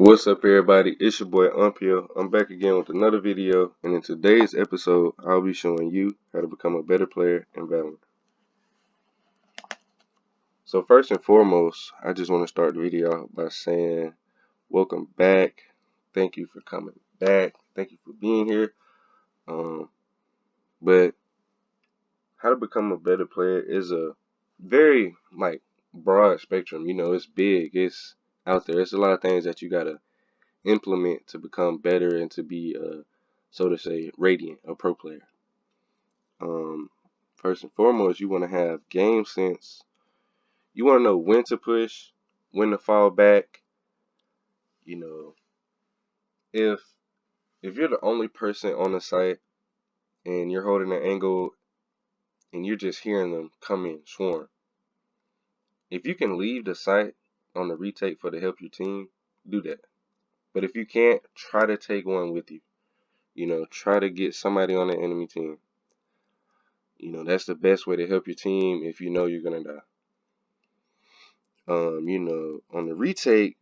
What's up, everybody? It's your boy Umpio. I'm back again with another video, and in today's episode, I'll be showing you how to become a better player in Valorant. So first and foremost, I just want to start the video out by saying welcome back. Thank you for coming back. Thank you for being here. But how to become a better player is a very broad spectrum. It's big. It's out there. It's a lot of things that you gotta implement to become better and to be so to say radiant, a pro player. First and foremost, you want to have game sense. You want to know when to push, when to fall back. You know, if you're the only person on the site and you're holding an angle and you're just hearing them come in swarm, if you can leave the site on the retake for to help your team, do that. But if you can't, try to take one with you. Try to get somebody on the enemy team. That's the best way to help your team if you know you're gonna die. On the retake,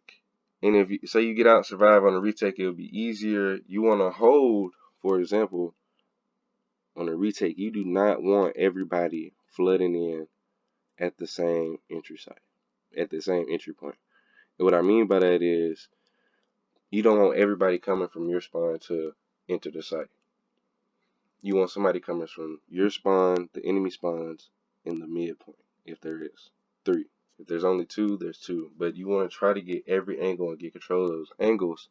and if you say you get out and survive on the retake, it'll be easier. You want to hold, for example, on the retake, you do not want everybody flooding in at the same entry site, at the same entry point. And what I mean by that is you don't want everybody coming from your spawn to enter the site. You want somebody coming from your spawn, the enemy spawns, in the midpoint, if there is 3. If there's only 2, there's 2. But you want to try to get every angle and get control of those angles,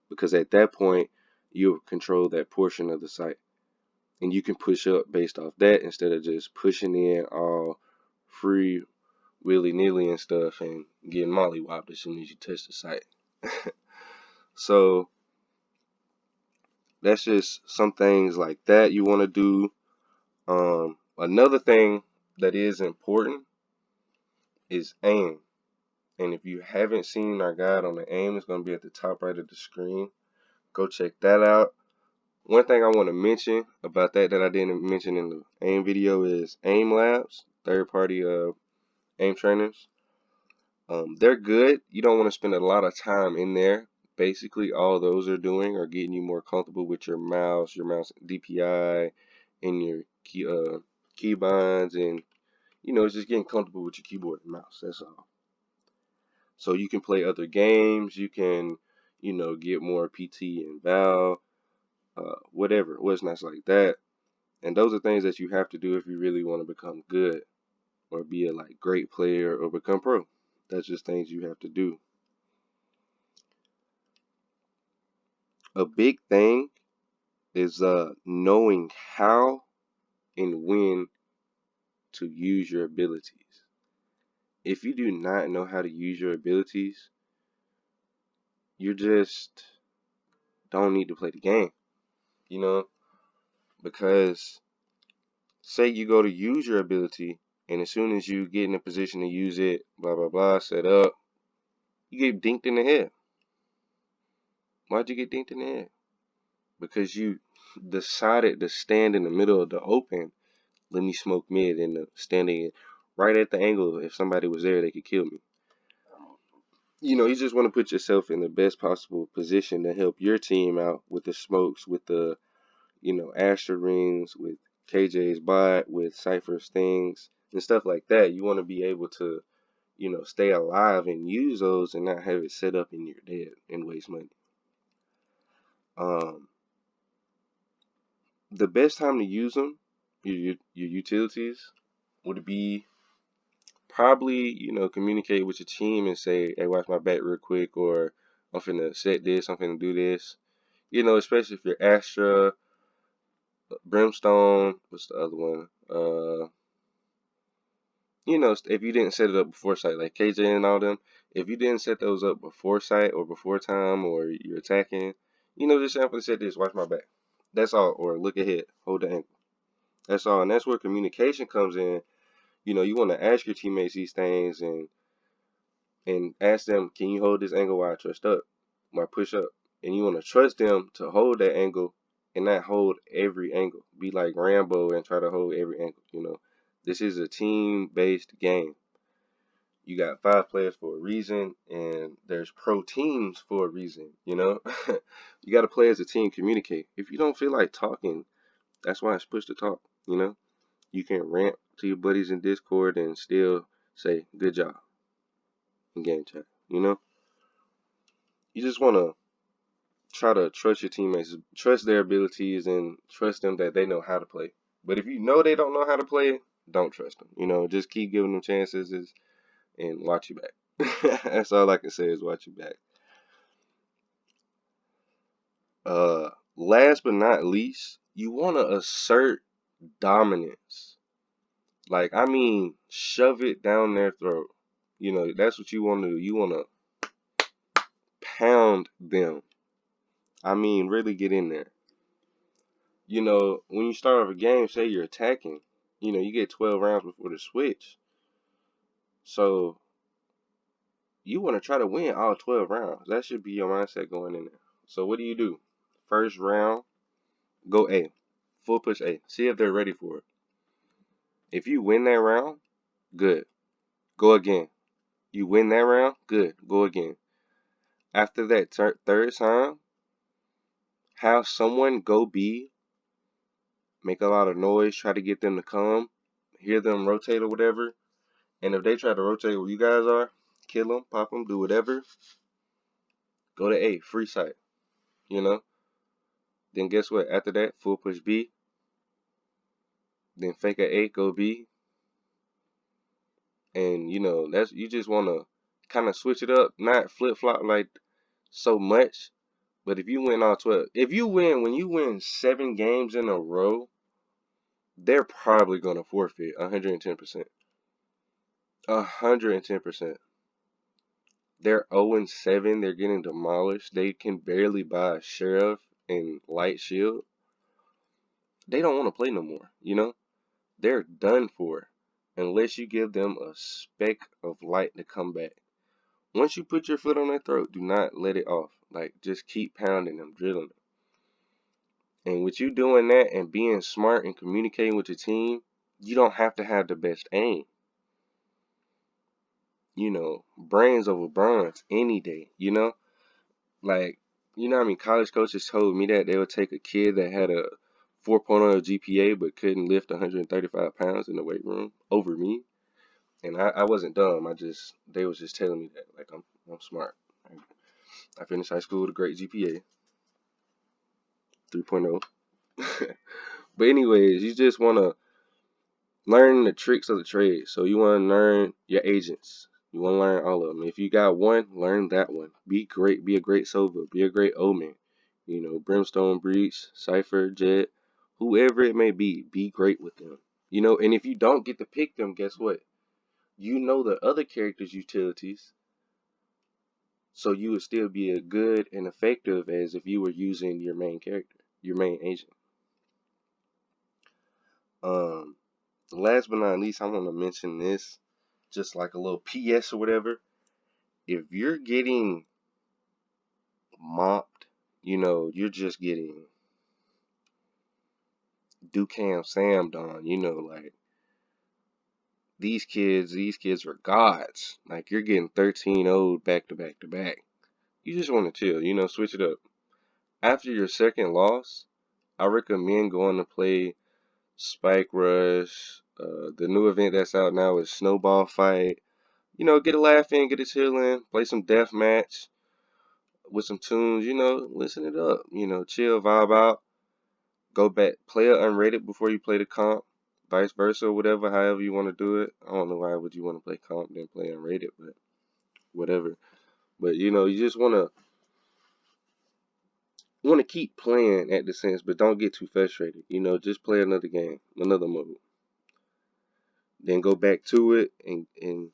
because at that point, you'll control that portion of the site. And you can push up based off that instead of just pushing in all free, willy-nilly and stuff and getting mollywopped as soon as you touch the site. So that's just some things like that you want to do. Another thing that is important is aim. And if you haven't seen our guide on the aim, it's going to be at the top right of the screen. Go check that out. One thing I want to mention about that I didn't mention in the aim video is aim labs, third-party aim trainers. They're good. You don't want to spend a lot of time in there. Basically, all those are doing are getting you more comfortable with your mouse DPI, and your keybinds, and it's just getting comfortable with your keyboard and mouse. That's all. So you can play other games. You can, get more PT and Val, whatever. What's nice like that. And those are things that you have to do if you really want to become good or be a great player or become pro. That's just things you have to do. A big thing is knowing how and when to use your abilities. If you do not know how to use your abilities, you just don't need to play the game, because say you go to use your ability, and as soon as you get in a position to use it, blah, blah, blah, set up, you get dinked in the head. Why'd you get dinked in the head? Because you decided to stand in the middle of the open, let me smoke mid, and standing right at the angle. If somebody was there, they could kill me. You just want to put yourself in the best possible position to help your team out with the smokes, with the, Astra rings, with KJ's bot, with Cypher's things, and stuff like that. You want to be able to, stay alive and use those and not have it set up and you're dead and waste money. The best time to use them, your utilities, would be probably, communicate with your team and say, hey, watch my back real quick, or I'm finna set this, I'm finna do this. Especially if you're Astra, Brimstone, what's the other one? If you didn't set it up before sight, like KJ and all them, if you didn't set those up before sight or before time, or you're attacking, just say, I'm finna set this, watch my back. That's all. Or look ahead, hold the ankle. That's all. And that's where communication comes in. You want to ask your teammates these things and ask them, can you hold this angle while I trust up, while I push up? And you want to trust them to hold that angle and not hold every angle. Be like Rambo and try to hold every angle. This is a team-based game. You got 5 players for a reason, and there's pro teams for a reason, you know? You got to play as a team, communicate. If you don't feel like talking, that's why it's push to talk, you know? You can rant to your buddies in Discord and still say, good job in game chat, you know? You just want to try to trust your teammates, trust their abilities, and trust them that they know how to play. But if you know they don't know how to play, don't trust them. You know, just keep giving them chances and watch you back. That's all I can say is watch you back. Last but not least, you want to assert dominance. Like, I mean, shove it down their throat. You know, that's what you want to do. You want to pound them. I mean, really get in there. You know, when you start off a game, say you're attacking, you know, you get 12 rounds before the switch. So you want to try to win all 12 rounds. That should be your mindset going in there. So what do? First round, go A. Full push A. See if they're ready for it. If you win that round, good. Go again. You win that round, good. Go again. After that third time, have someone go B, make a lot of noise, try to get them to come, hear them rotate or whatever. And if they try to rotate where you guys are, kill them, pop them, do whatever. Go to A, free site, you know. Then guess what? After that, full push B. Then fake a A, go B. And you know, that's you just want to kind of switch it up, not flip flop like so much. But if you win all 12, if you win when you win 7 games in a row, they're probably gonna forfeit 110%. 110%. They're 0-7. They're getting demolished. They can barely buy a sheriff and light shield. They don't want to play no more, you know? They're done for unless you give them a speck of light to come back. Once you put your foot on their throat, do not let it off. Like, just keep pounding them, drilling them. And with you doing that and being smart and communicating with your team, you don't have to have the best aim. You know, brains over bronze any day, you know? Like, you know what I mean? College coaches told me that they would take a kid that had a 4.0 GPA but couldn't lift 135 pounds in the weight room over me. And I wasn't dumb. They was just telling me that. Like, I'm smart. I finished high school with a great GPA, 3.0. But anyways, you just want to learn the tricks of the trade. So you want to learn your agents. You want to learn all of them. If you got one, learn that one. Be great. Be a great Sova. Be a great Omen. You know, Brimstone, Breach, Cypher, Jet, whoever it may be. Be great with them. You know, and if you don't get to pick them, guess what? You know the other characters' utilities. So you would still be as good and effective as if you were using your main character, your main agent. Um, Last but not least, I want to mention this, just like a little PS or whatever. If you're getting mopped, you know, you're just getting Ducam Sammed on, you know, like these kids are gods. Like you're getting 13-0 back to back to back. You just want to chill, you know, switch it up. After your second loss, I recommend going to play Spike Rush. The new event that's out now is Snowball Fight. You know, get a laugh in, get a chill in, play some death match with some tunes, you know, listen it up, you know, chill, vibe out, go back, play it unrated before you play the comp, vice versa, whatever, however you want to do it. I don't know why would you want to play comp then play unrated, but whatever. But you know, you just want to keep playing at the sense, but don't get too frustrated. You know, just play another game, another mode, then go back to it, and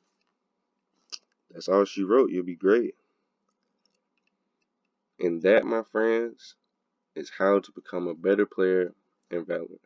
that's all she wrote. You'll be great. And that, my friends, is how to become a better player in Valorant.